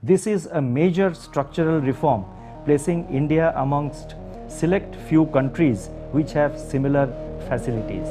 This is a major structural reform, placing India amongst select few countries which have similar facilities.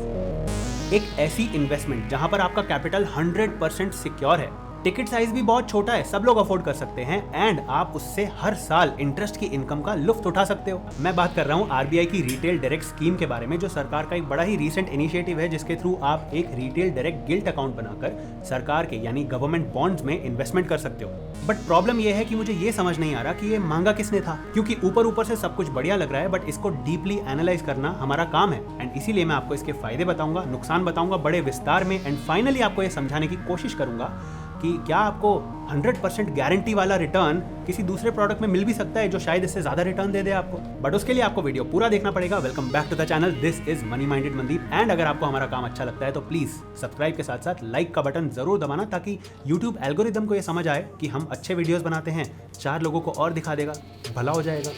एक ऐसी investment जहां पर आपका capital 100% secure है, ticket size भी बहुत छोटा है, सब लोग अफोर्ड कर सकते हैं एंड आप उससे हर साल इंटरेस्ट की इनकम का लुफ्त उठा सकते हो। मैं बात कर रहा हूँ आरबीआई की रिटेल डायरेक्ट स्कीम के बारे में, जो सरकार का एक बड़ा ही रीसेंट इनिशिएटिव है, जिसके थ्रू आप एक रिटेल डायरेक्ट गिल्ट अकाउंट बनाकर सरकार के यानी गवर्नमेंट बॉन्ड्स में इन्वेस्टमेंट कर सकते हो। बट प्रॉब्लम यह है कि मुझे ये समझ नहीं आ रहा कि ये मांगा किसने था, क्योंकि ऊपर से सब कुछ बढ़िया लग रहा है, बट इसको डीपली एनालाइज करना हमारा काम है एंड इसीलिए मैं आपको इसके फायदे बताऊंगा, नुकसान बताऊंगा बड़े विस्तार में एंड फाइनली आपको ये समझाने की कोशिश करूंगा कि क्या आपको 100% गारंटी वाला रिटर्न किसी दूसरे प्रोडक्ट में मिल भी सकता है जो शायद इससे ज्यादा रिटर्न दे आपको। बट उसके लिए आपको वीडियो पूरा देखना पड़ेगा। Welcome back to the channel, this is money minded Mandeep and अगर आपको हमारा काम अच्छा लगता है तो प्लीज सब्सक्राइब के साथ साथ लाइक का बटन जरूर दबाना, ताकि यूट्यूब एल्गोरिदम को ये समझ आए कि हम अच्छे वीडियोस बनाते हैं, 4 लोगों को और दिखा देगा, भला हो जाएगा।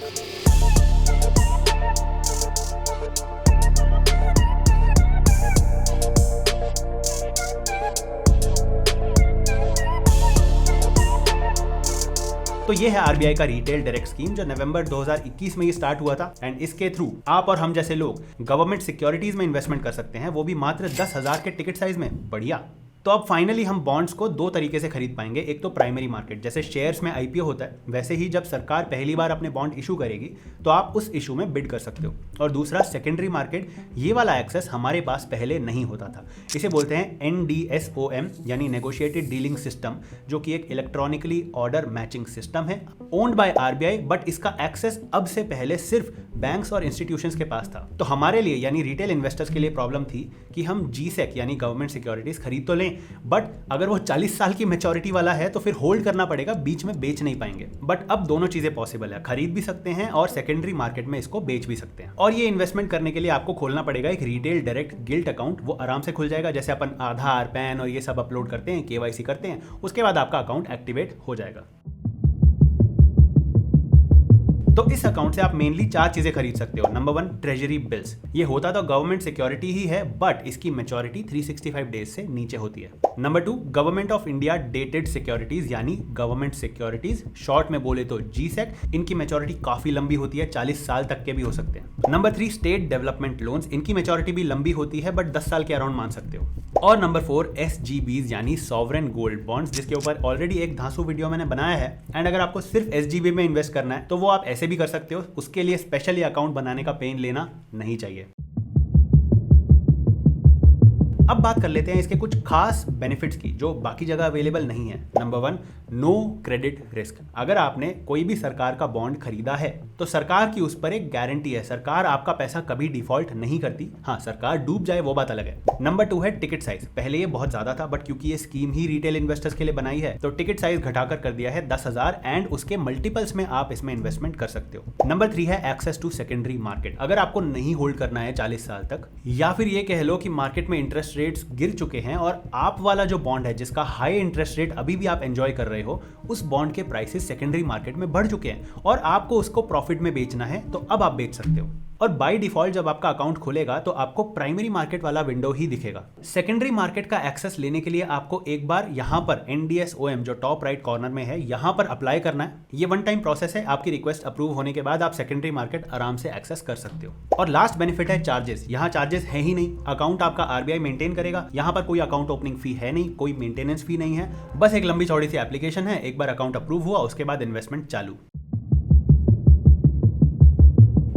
तो ये है आरबीआई का रिटेल डायरेक्ट स्कीम, जो नवंबर 2021 में ये स्टार्ट हुआ था एंड इसके थ्रू आप और हम जैसे लोग गवर्नमेंट सिक्योरिटीज में इन्वेस्टमेंट कर सकते हैं, वो भी मात्र 10,000 के टिकट साइज में। बढ़िया। तो अब फाइनली हम बॉन्ड्स को 2 तरीके से खरीद पाएंगे। एक तो प्राइमरी मार्केट, जैसे शेयर्स में आईपीओ होता है, वैसे ही जब सरकार पहली बार अपने बॉन्ड इशू करेगी तो आप उस इशू में बिड कर सकते हो। और दूसरा सेकेंडरी मार्केट, ये वाला एक्सेस हमारे पास पहले नहीं होता था। इसे बोलते हैं NDSOM यानी नेगोशिएटेड डीलिंग सिस्टम, जो कि एक इलेक्ट्रॉनिकली ऑर्डर मैचिंग सिस्टम है, ओन्ड बाय आरबीआई, बट इसका एक्सेस अब से पहले सिर्फ बैंक्स और इंस्टीट्यूशंस के पास था। तो हमारे लिए यानी रिटेल इन्वेस्टर्स के लिए प्रॉब्लम थी कि हम GSEC यानी गवर्नमेंट सिक्योरिटीज खरीद तो लें, बट अगर वो 40 साल की मैच्योरिटी वाला है तो फिर होल्ड करना पड़ेगा, बीच में बेच नहीं पाएंगे। बट अब दोनों चीजें पॉसिबल है, खरीद भी सकते हैं और सेकेंडरी मार्केट में इसको बेच भी सकते हैं। और ये इन्वेस्टमेंट करने के लिए आपको खोलना पड़ेगा एक रिटेल डायरेक्ट गिल्ट अकाउंट। वो आराम से खुल जाएगा, जैसे अपन आधार, पैन और ये सब अपलोड करते हैं, KYC करते हैं, उसके बाद आपका अकाउंट एक्टिवेट हो जाएगा। तो इस अकाउंट से आप मेनली 4 चीजें खरीद सकते हो। Number 1, treasury bills. ये होता तो गवर्नमेंट सिक्योरिटी ही है, बट इसकी मैच्योरिटी 365 डेज से नीचे होती है। Number 2, government of India dated securities यानी गवर्नमेंट सिक्योरिटीज, शॉर्ट में बोले तो GSEC। इनकी मैच्योरिटी काफी लंबी होती है, 40 साल तक के भी हो सकते हैं। Number 3, state development loans. इनकी मैच्योरिटी भी लंबी होती है, बट 10 साल के अराउंड मान सकते हो। और नंबर 4, SGBs यानी सॉवरेन गोल्ड बॉन्ड्स, जिसके ऊपर ऑलरेडी एक धांसू वीडियो मैंने बनाया है एंड अगर आपको सिर्फ SGB में इन्वेस्ट करना है तो वो आप ऐसे भी कर सकते हो, उसके लिए स्पेशली अकाउंट बनाने का पेन लेना नहीं चाहिए। अब बात कर लेते हैं इसके कुछ खास बेनिफिट्स की जो बाकी जगह अवेलेबल नहीं है। Number 1, no credit risk. अगर आपने कोई भी सरकार का बॉन्ड खरीदा है तो सरकार की उस पर एक गारंटी है, सरकार आपका पैसा कभी डिफॉल्ट नहीं करती। हाँ, सरकार डूब जाए वो बात अलग है। नंबर 2 है टिकट साइज। पहले ये बहुत ज्यादा था, बट क्योंकि ये स्कीम ही रिटेल इन्वेस्टर्स के लिए बनाई है तो टिकट साइज घटाकर कर दिया है 10,000 एंड उसके मल्टीपल्स में आप इसमें इन्वेस्टमेंट कर सकते हो। नंबर 3 है एक्सेस टू सेकेंडरी मार्केट। अगर आपको नहीं होल्ड करना है 40 साल तक, या फिर ये कह लो कि मार्केट में इंटरेस्ट रेट्स गिर चुके हैं और आप वाला जो बॉन्ड है जिसका हाई इंटरेस्ट रेट अभी भी आप एंजॉय कर रहे हो, उस बॉन्ड के प्राइसेस सेकेंडरी मार्केट में बढ़ चुके हैं और आपको उसको प्रॉफिट में बेचना है, तो अब आप बेच सकते हो। और बाय डिफॉल्ट जब आपका अकाउंट खुलेगा तो आपको प्राइमरी मार्केट वाला विंडो ही दिखेगा। सेकेंडरी मार्केट का एक्सेस लेने के लिए आपको एक बार यहां पर NDSOM जो टॉप राइट कॉर्नर में है, यहां पर अप्लाई करना है। ये 1 टाइम प्रोसेस है, आपकी रिक्वेस्ट अप्रूव होने के बाद आप सेकेंडरी मार्केट आराम से एक्सेस कर सकते हो। और लास्ट बेनिफिट है चार्जेस। यहाँ चार्जेस है ही नहीं, अकाउंट आपका आरबीआई मेंटेन करेगा। यहाँ पर कोई अकाउंट ओपनिंग फी है नहीं, कोई मेंटेनेंस फी नहीं है, बस एक लंबी चौड़ी सी एप्लीकेशन है। एक बार अकाउंट अप्रूव हुआ उसके बाद इन्वेस्टमेंट चालू।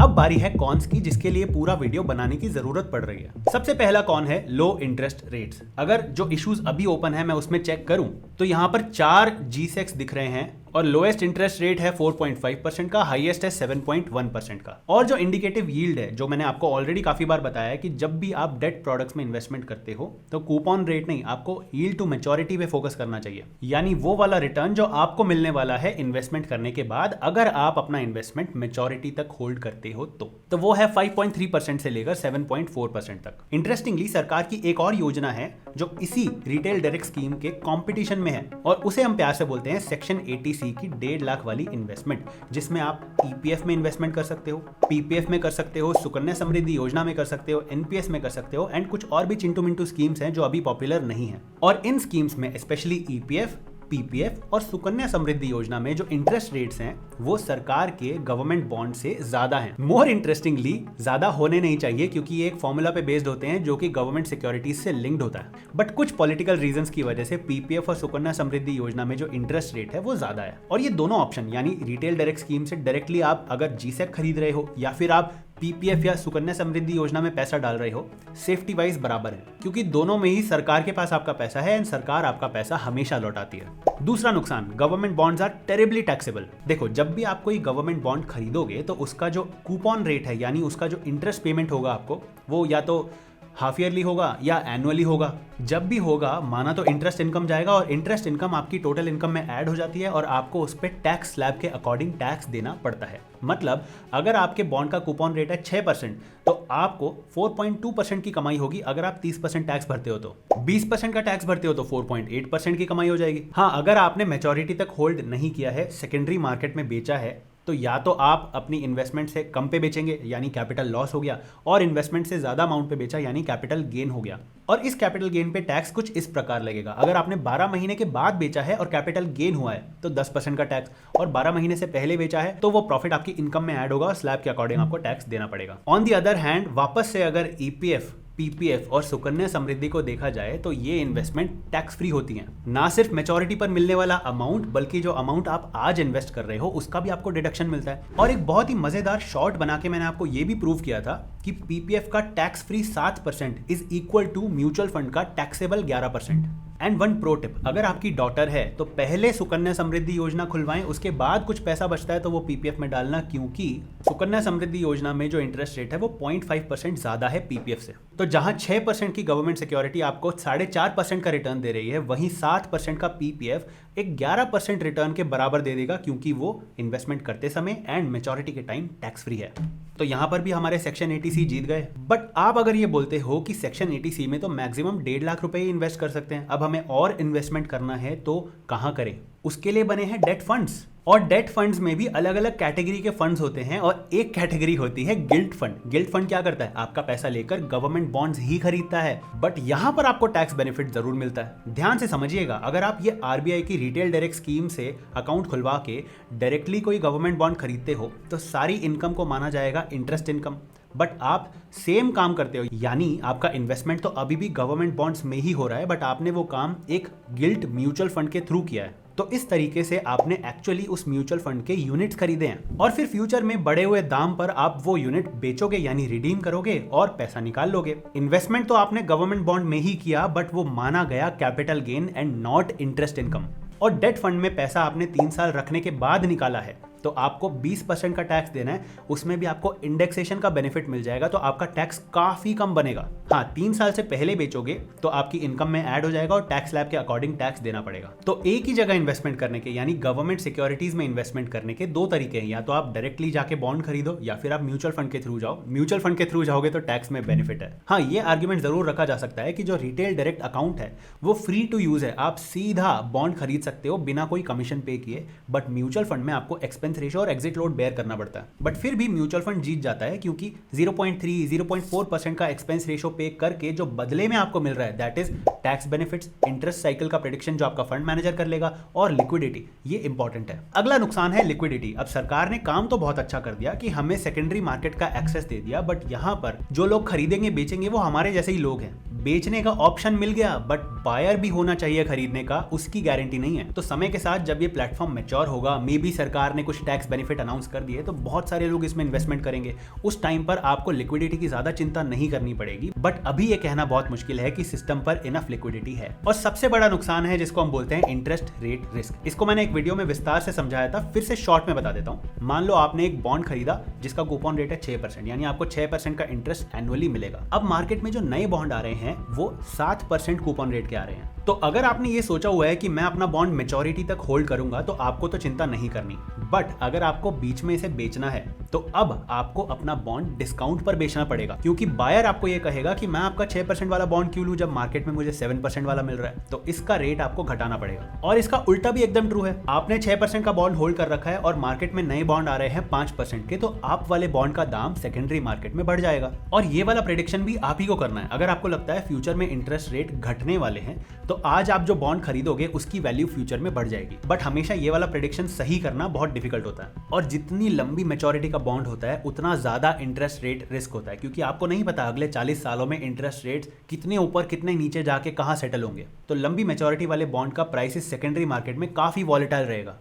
अब बारी है कॉन्स की, जिसके लिए पूरा वीडियो बनाने की जरूरत पड़ रही है। सबसे पहला कॉन है लो इंटरेस्ट रेट्स। अगर जो इश्यूज अभी ओपन है मैं उसमें चेक करूं तो यहां पर 4 GSECs दिख रहे हैं और लोएस्ट इंटरेस्ट रेट है 4.5% का, हाईएस्ट है 7.1% का। और जो इंडिकेटिव यील्ड है, जो मैंने आपको ऑलरेडी काफी बार बताया है कि जब भी आप डेट प्रोडक्ट्स में इन्वेस्टमेंट करते हो तो कूपन रेट नहीं, आपको यील्ड टू मैच्योरिटी पे फोकस करना चाहिए, यानी वो वाला रिटर्न जो आपको मिलने वाला है इन्वेस्टमेंट करने के बाद, अगर आप अपना इन्वेस्टमेंट मैच्योरिटी तक होल्ड करते हो तो वो है 5.3% से लेकर 7.4% तक। इंटरेस्टिंगली सरकार की एक और योजना है जो इसी रिटेल डायरेक्ट स्कीम के कंपटीशन में है और उसे हम प्यार से बोलते हैं सेक्शन 80C की 1.5 लाख वाली इन्वेस्टमेंट, जिसमें आप EPF में इन्वेस्टमेंट कर सकते हो, PPF में कर सकते हो, सुकन्या समृद्धि योजना में कर सकते हो, NPS में कर सकते हो एंड कुछ और भी चिंटू मिंटू स्कीम्स हैं जो अभी पॉपुलर नहीं है। और इन स्कीम्स में स्पेशली EPF पीपीएफ और सुकन्या समृद्धि योजना में जो इंटरेस्ट रेट्स हैं वो सरकार के गवर्नमेंट बॉन्ड से ज्यादा हैं। मोर इंटरेस्टिंगली ज्यादा होने नहीं चाहिए क्योंकि ये एक फॉर्मूला पे बेस्ड होते हैं जो कि गवर्नमेंट सिक्योरिटीज से लिंक्ड होता है, बट कुछ पॉलिटिकल रीजंस की वजह से पीपीएफ और सुकन्या समृद्धि योजना में जो इंटरेस्ट रेट है वो ज्यादा है। और ये दोनों ऑप्शन यानी रिटेल डायरेक्ट स्कीम से डायरेक्टली आप अगर जीसेक खरीद रहे हो या फिर आप पीपीएफ या सुकन्या समृद्धि योजना में पैसा डाल रहे हो, सेफ्टी वाइज बराबर है क्योंकि दोनों में ही सरकार के पास आपका पैसा है एंड सरकार आपका पैसा हमेशा लौटाती है। दूसरा नुकसान, government bonds are terribly taxable. देखो, जब भी आप कोई गवर्नमेंट बॉन्ड खरीदोगे तो उसका जो कूपन रेट है यानी उसका जो इंटरेस्ट पेमेंट होगा आपको, वो या तो हाफ ईयरली होगा या एनुअली होगा। जब भी होगा माना तो इंटरेस्ट इनकम जाएगा और इंटरेस्ट इनकम आपकी टोटल इनकम में ऐड हो जाती है और आपको उस पर टैक्स स्लैब के अकॉर्डिंग टैक्स देना पड़ता है। मतलब अगर आपके बॉन्ड का कूपन रेट है 6% तो आपको 4.2% की कमाई होगी अगर आप 30% टैक्स भरते हो तो 20% का टैक्स भरते हो तो 4.8% की कमाई हो जाएगी। हाँ, अगर आपने मैच्योरिटी तक होल्ड नहीं किया है, सेकेंडरी मार्केट में बेचा है, तो या तो आप अपनी इन्वेस्टमेंट से कम पे बेचेंगे यानी कैपिटल लॉस हो गया, और इन्वेस्टमेंट से ज्यादा अमाउंट पे बेचा यानी कैपिटल गेन हो गया। और इस कैपिटल गेन पे टैक्स कुछ इस प्रकार लगेगा। अगर आपने 12 महीने के बाद बेचा है और कैपिटल गेन हुआ है तो 10% का टैक्स, और 12 महीने से पहले बेचा है तो वो प्रॉफिट आपकी इनकम में ऐड होगा और स्लैब के अकॉर्डिंग आपको टैक्स देना पड़ेगा। ऑन दी अदर हैंड, वापस से अगर ईपीएफ, पीपीएफ और सुकन्या समृद्धि को देखा जाए तो ये इन्वेस्टमेंट टैक्स फ्री होती हैं। ना सिर्फ मैच्योरिटी पर मिलने वाला अमाउंट बल्कि जो अमाउंट आप आज इन्वेस्ट कर रहे हो उसका भी आपको डिडक्शन मिलता है। और एक बहुत ही मजेदार शॉर्ट बना के मैंने आपको ये भी प्रूव किया था कि पीपीएफ का tax free 7% is equal to mutual fund का taxable 11%। And one pro tip, अगर आपकी डॉटर है तो पहले सुकन्या समृद्धि योजना खुलवाएं, उसके बाद कुछ पैसा बचता है तो वो पीपीएफ में डालना, क्योंकि सुकन्या समृद्धि योजना में जो इंटरेस्ट रेट है वो 0.5% ज्यादा है पीपीएफ से। तो जहां 6% की गवर्नमेंट सिक्योरिटी आपको 4.5% का रिटर्न दे रही है, वहीं 7% का पीपीएफ एक 11% रिटर्न के बराबर दे देगा क्योंकि वो इन्वेस्टमेंट करते समय एंड मैच्योरिटी के टाइम टैक्स फ्री है। तो यहां पर भी हमारे सेक्शन 80C जीत गए। बट आप अगर ये बोलते हो कि सेक्शन 80C में तो मैक्सिमम 1.5 लाख रुपए ही इन्वेस्ट कर सकते हैं, अब हमें और इन्वेस्टमेंट करना है तो कहां करें? उसके लिए बने हैं डेट फंड्स। और डेट फंड्स में भी अलग अलग कैटेगरी के फंड्स होते हैं और एक कैटेगरी होती है गिल्ट फंड। गिल्ट फंड क्या करता है? आपका पैसा लेकर गवर्नमेंट बॉन्ड्स ही खरीदता है, बट यहां पर आपको टैक्स बेनिफिट जरूर मिलता है। ध्यान से समझिएगा, अगर आप ये आरबीआई की रिटेल डायरेक्ट स्कीम से अकाउंट खुलवा के डायरेक्टली कोई गवर्नमेंट बॉन्ड खरीदते हो तो सारी इनकम को माना जाएगा इंटरेस्ट इनकम। बट आप सेम काम करते हो यानी आपका इन्वेस्टमेंट तो अभी भी गवर्नमेंट बॉन्ड्स में ही हो रहा है, बट आपने वो काम एक गिल्ट म्यूचुअल फंड के थ्रू किया है। तो इस तरीके से आपने एक्चुअली उस म्यूचुअल फंड के यूनिट्स खरीदे हैं और फिर फ्यूचर में बढ़े हुए दाम पर आप वो यूनिट बेचोगे यानी रिडीम करोगे और पैसा निकाल लोगे। इन्वेस्टमेंट तो आपने गवर्नमेंट बॉन्ड में ही किया, बट वो माना गया capital gain and not interest income. और डेट फंड में पैसा आपने 3 साल रखने के बाद निकाला है तो आपको 20% का टैक्स देना है, उसमें भी आपको इंडेक्सेशन का बेनिफिट मिल जाएगा तो आपका टैक्स काफी कम बनेगा। हाँ, 3 साल से पहले बेचोगे तो आपकी इनकम में ऐड हो जाएगा और टैक्स स्लैब के अकॉर्डिंग टैक्स देना पड़ेगा। तो एक ही जगह इन्वेस्टमेंट करने के यानी गवर्नमेंट सिक्योरिटीज में इन्वेस्टमेंट करने के 2 तरीके हैं, या तो आप डायरेक्टली जाके बॉन्ड खरीदो या फिर आप म्यूचुअल फंड के थ्रू जाओ। म्यूचुअल फंड के थ्रू जाओगे तो टैक्स में बेनिफिट है। हाँ, ये आर्ग्यूमेंट जरूर रखा जा सकता है कि जो रिटेल डायरेक्ट अकाउंट है वो फ्री टू यूज है, आप सीधा बॉन्ड खरीद सकते हो बिना कोई कमीशन पे किए, बट म्यूचुअल फंड में आपको एक्सपेंस रेशियो और एग्जिट लोड बेयर करना पड़ता है। बट फिर भी म्यूचुअल फंड जीत जाता है क्योंकि 0.3 0.4% का एक्सपेंस रेशियो पे करके जो बदले में आपको मिल रहा है that is tax benefits, interest cycle का प्रेडिक्शन जो आपका फंड मैनेजर कर लेगा, और लिक्विडिटी, ये इंपॉर्टेंट है। अगला नुकसान है लिक्विडिटी। अब सरकार ने काम तो बहुत अच्छा कर दिया कि हमें सेकेंडरी मार्केट का एक्सेस दे दिया, बट यहां पर जो लोग खरीदेंगे बेचेंगे वो हमारे जैसे ही लोग हैं। बेचने का ऑप्शन मिल गया बट बायर भी होना चाहिए खरीदने का, उसकी गारंटी नहीं है। तो समय के साथ जब ये प्लेटफॉर्म मैच्योर होगा, मे बी सरकार ने कुछ टैक्स बेनिफिट अनाउंस कर दिए तो बहुत सारे लोग इसमें इन्वेस्टमेंट करेंगे। उस टाइम पर आपको लिक्विडिटी की ज्यादा चिंता नहीं करनी पड़ेगी, बट अभी ये कहना बहुत मुश्किल है कि सिस्टम पर इनफ लिक्विडिटी है। और सबसे बड़ा नुकसान है जिसको हम बोलते हैं इंटरेस्ट रेट रिस्क। इसको मैंने एक वीडियो में विस्तार से समझाया था, फिर से शॉर्ट में बता देता हूं। मान लो आपने एक बॉन्ड खरीदा जिसका कूपन रेट है 6%, यानी आपको 6% का इंटरेस्ट एनुअली मिलेगा। अब मार्केट में जो नए बॉन्ड आ रहे हैं वो 7% कूपन रेट के आ रहे हैं। तो अगर आपने ये सोचा हुआ है कि मैं अपना बॉन्ड मैच्योरिटी तक होल्ड करूंगा तो आपको तो चिंता नहीं करनी, बट अगर आपको बीच में इसे बेचना है तो अब आपको अपना बॉन्ड डिस्काउंट पर बेचना पड़ेगा, क्योंकि बायर आपको ये कहेगा कि मैं आपका 6% वाला बॉन्ड क्यों लूं जब मार्केट में मुझे 7% वाला मिल रहा है। तो इसका रेट आपको घटाना पड़ेगा। और इसका उल्टा भी एकदम ट्रू है। आपने 6% का बॉन्ड होल्ड कर रखा है और मार्केट में नए बॉन्ड आ रहे हैं 5% के, तो आप वाले बॉन्ड का दाम सेकेंडरी मार्केट में बढ़ जाएगा। और ये वाला प्रेडिक्शन भी आप ही को करना है। अगर आपको लगता है फ्यूचर में इंटरेस्ट रेट घटने वाले हैं तो आज आप जो बॉन्ड खरीदोगे उसकी वैल्यू फ्यूचर में बढ़ जाएगी। बट हमेशा ये वाला प्रेडिक्शन सही करना बहुत डिफिकल्ट होता है, और जितनी लंबी मैच्योरिटी का बॉन्ड होता है उतना ज्यादा इंटरेस्ट रेट रिस्क होता है, क्योंकि आपको नहीं पता अगले 40 सालों में इंटरेस्ट रेट्स कितने ऊपर कितने नीचे जाके कहां सेटल होंगे। तो लंबी मैच्योरिटी वाले बॉन्ड का प्राइस सेकेंडरी मार्केट में काफी वॉलेटाइल रहेगा।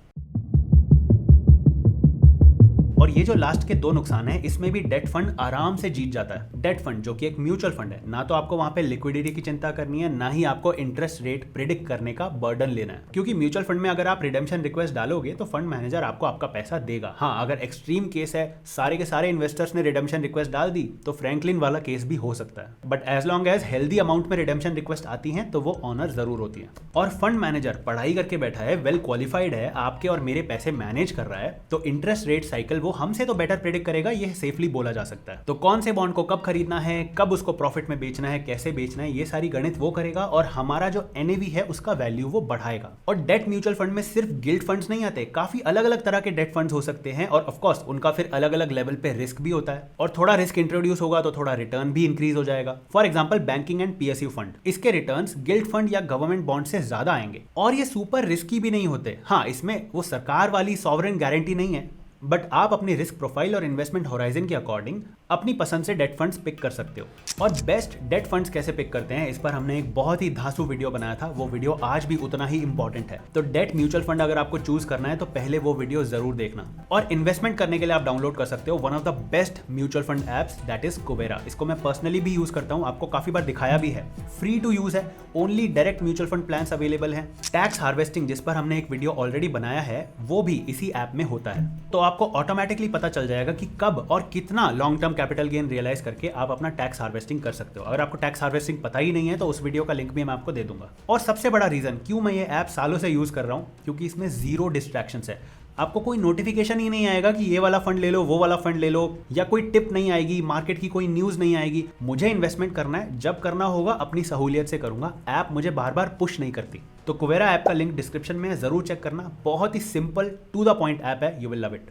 और ये जो लास्ट के 2 नुकसान है, इसमें भी डेट फंड आराम से जीत जाता है। डेट फंड जो कि एक म्यूचुअल फंड है, ना तो आपको वहां पे लिक्विडिटी की चिंता करनी है, ना ही आपको इंटरेस्ट रेट प्रिडिक्ट करने का बर्डन लेना है, क्योंकि म्यूचुअल फंड में अगर आप रिडेम्पशन रिक्वेस्ट डालोगे तो फंड मैनेजर आपको आपका पैसा देगा। हाँ, अगर एक्सट्रीम केस है, सारे के सारे इन्वेस्टर्स ने रिडेम्पशन रिक्वेस्ट डाल दी, तो फ्रैंकलिन वाला केस भी हो सकता है। But as long as healthy amount में रिडेम्पशन रिक्वेस्ट आती है तो वो ऑनर जरूर होती है। और फंड मैनेजर पढ़ाई करके बैठा है, वेल क्वालिफाइड है, आपके और मेरे पैसे मैनेज कर रहा है, तो इंटरेस्ट रेट साइकिल वो हमसे तो बेटर प्रेडिक्ट करेगा, ये सेफली बोला जा सकता है। तो कौन से बॉन्ड को कब खरीदना है, कब उसको प्रॉफिट में बेचना है, कैसे बेचना है, ये सारी गणित वो करेगा, और हमारा जो एनएवी है उसका वैल्यू वो बढ़ाएगा। और डेट म्यूचुअल फंड में सिर्फ गिल्ड फंड्स नहीं आते, काफी अलग अलग तरह के डेट फंड्स हो सकते हैं, और ऑफ कोर्स उनका फिर अलग अलग लेवल पे रिस्क भी होता है, और थोड़ा रिस्क इंट्रोड्यूस होगा तो थोड़ा रिटर्न भी इंक्रीज हो जाएगा। For example banking and PSU fund, इसके रिटर्न्स गिल्ड फंड या गवर्नमेंट बॉन्ड से ज्यादा आएंगे, और ये सुपर रिस्की भी नहीं होते। हाँ, इसमें वो सरकार वाली सॉवरेन गारंटी नहीं है, बट आप अपनी रिस्क प्रोफाइल और इन्वेस्टमेंट होराइजन के अकॉर्डिंग अपनी पसंद से डेट फंड्स पिक कर सकते हो। और बेस्ट डेट फंड्स कैसे पिक करते हैं, इस पर हमने एक बहुत ही धांसू वीडियो बनाया था, वो वीडियो आज भी उतना ही इंपॉर्टेंट है। तो डेट म्यूचुअल फंड अगर आपको चूज करना है तो पहले वो वीडियो जरूर देखना। और इन्वेस्टमेंट करने के लिए आप डाउनलोड कर सकते हो one of the best mutual fund apps, that is Kubera. इसको मैं पर्सनली भी यूज करता हूँ, आपको काफी बार दिखाया भी है। फ्री टू यूज है, only direct mutual fund plans available है। टैक्स हार्वेस्टिंग जिस पर हमने एक वीडियो ऑलरेडी बनाया है, वो भी इसी ऐप में होता है। तो आपको ऑटोमेटिकली पता चल जाएगा कि कब और कितना long term capital gain realise करके आप अपना टैक्स हार्वेस्टिंग कर सकते हो। अगर आपको टैक्स हार्वेस्टिंग पता ही नहीं है तो उस वीडियो का लिंक भी मैं आपको दे दूंगा। और सबसे बड़ा रीजन क्यों मैं ये ऐप सालों से यूज कर रहा हूं, क्योंकि इसमें जीरो डिस्ट्रैक्शंस है। आपको कोई नोटिफिकेशन ही नहीं आएगा कि ये वाला फंड ले लो, वो वाला फंड ले लो, या कोई टिप नहीं आएगी, मार्केट की कोई न्यूज नहीं आएगी। मुझे इन्वेस्टमेंट करना है, जब करना होगा अपनी सहूलियत से करूंगा। ऐप मुझे बार बार पुश नहीं करती। तो कुबेरा ऐप का लिंक डिस्क्रिप्शन में है, जरूर चेक करना। बहुत ही simple to the point app है, यू विल लव इट।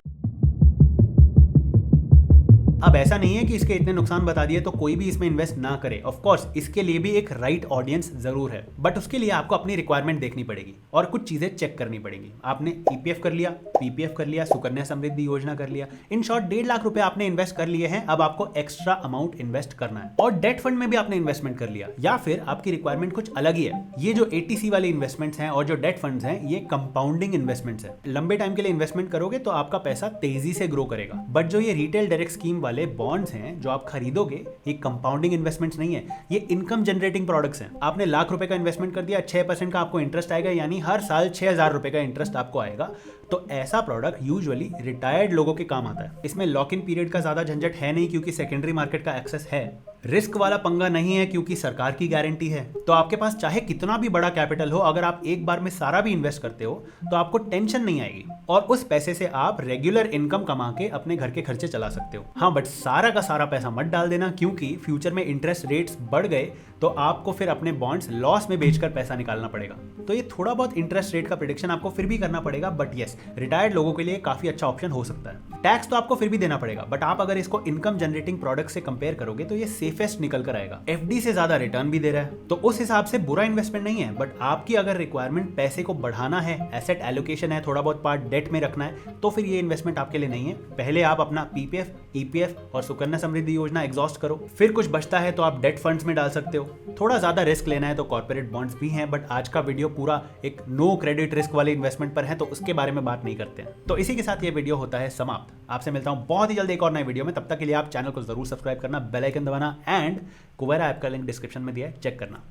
अब ऐसा नहीं है कि इसके इतने नुकसान बता दिए तो कोई भी इसमें इन्वेस्ट ना करे। ऑफ कोर्स इसके लिए भी एक राइट ऑडियंस जरूर है, बट उसके लिए आपको अपनी रिक्वायरमेंट देखनी पड़ेगी और कुछ चीजें चेक करनी पड़ेगी। आपने ईपीएफ कर लिया, पीपीएफ कर लिया, सुकन्या समृद्धि योजना कर लिया, इन शॉर्ट 1.5 लाख रुपए आपने इन्वेस्ट कर लिए हैं। अब आपको एक्स्ट्रा अमाउंट इन्वेस्ट करना है। और डेट फंड में भी आपने इन्वेस्टमेंट कर लिया, या फिर आपकी रिक्वायरमेंट कुछ अलग ही है। ये जो एटीसी वाले इन्वेस्टमेंट्स हैं और जो डेट फंड्स हैं, ये कंपाउंडिंग इन्वेस्टमेंट्स है। लंबे टाइम के लिए इन्वेस्टमेंट करोगे तो आपका पैसा तेजी से ग्रो करेगा। बट जो ये रिटेल डायरेक्ट स्कीम वाले बॉन्ड्स हैं जो आप खरीदोगे, ये कंपाउंडिंग इन्वेस्टमेंट्स नहीं है, ये इनकम जनरेटिंग प्रोडक्ट्स हैं। आपने लाख रुपए का इन्वेस्टमेंट कर दिया, 6% का आपको इंटरेस्ट आएगा, यानी हर साल 6,000 रुपए का इंटरेस्ट आपको आएगा। तो ऐसा प्रोडक्ट यूजुअली रिटायर्ड लोगों के काम आता है। इसमें लॉक इन पीरियड का ज्यादा झंझट है नहीं, क्योंकि सेकेंडरी मार्केट का एक्सेस है। रिस्क वाला पंगा नहीं है, क्योंकि सरकार की गारंटी है। तो आपके पास चाहे कितना भी बड़ा कैपिटल हो, अगर आप एक बार में सारा भी इन्वेस्ट करते हो तो आपको टेंशन नहीं आएगी, और उस पैसे से आप रेगुलर इनकम कमा के अपने घर के खर्चे चला सकते हो। हाँ, बट सारा का सारा पैसा मत डाल देना, क्योंकि फ्यूचर में इंटरेस्ट रेट्स बढ़ गए तो आपको फिर अपने बॉन्ड्स लॉस में बेचकर पैसा निकालना पड़ेगा। तो ये थोड़ा बहुत इंटरेस्ट रेट का प्रेडिक्शन आपको फिर भी करना पड़ेगा, बट यस, रिटायर्ड लोगों के लिए काफी अच्छा ऑप्शन हो सकता है। टैक्स तो आपको फिर भी देना पड़ेगा, बट आप अगर इसको इनकम जनरेटिंग प्रोडक्ट से कंपेयर करोगे तो ये सेफेस्ट निकल कर आएगा। एफडी से ज्यादा रिटर्न भी दे रहा है, तो उस हिसाब से बुरा इन्वेस्टमेंट नहीं है। बट आपकी अगर रिक्वायरमेंट पैसे को बढ़ाना है, एसेट एलोकेशन है, थोड़ा बहुत पार्ट डेट में रखना है, तो फिर ये इन्वेस्टमेंट आपके लिए नहीं है। पहले आप अपना पीपीएफ, ईपीएफ और सुकन्या समृद्धि योजना एग्जॉस्ट करो, फिर कुछ बचता है तो आप डेट फंड्स में डाल सकते हो। थोड़ा ज्यादा रिस्क लेना है तो कॉर्पोरेट बॉन्ड्स भी हैं, बट आज का वीडियो पूरा एक नो क्रेडिट रिस्क वाले इन्वेस्टमेंट पर है, तो उसके बारे में बात नहीं करते हैं। तो इसी के साथ ये वीडियो होता है समाप्त। आपसे मिलता हूं बहुत ही जल्द एक और नए वीडियो में। तब तक के लिए आप चैनल को जरूर सब्सक्राइब करना, बेल आइकन दबाना, एंड कुबेरा ऐप का लिंक डिस्क्रिप्शन में दिया है, चेक करना।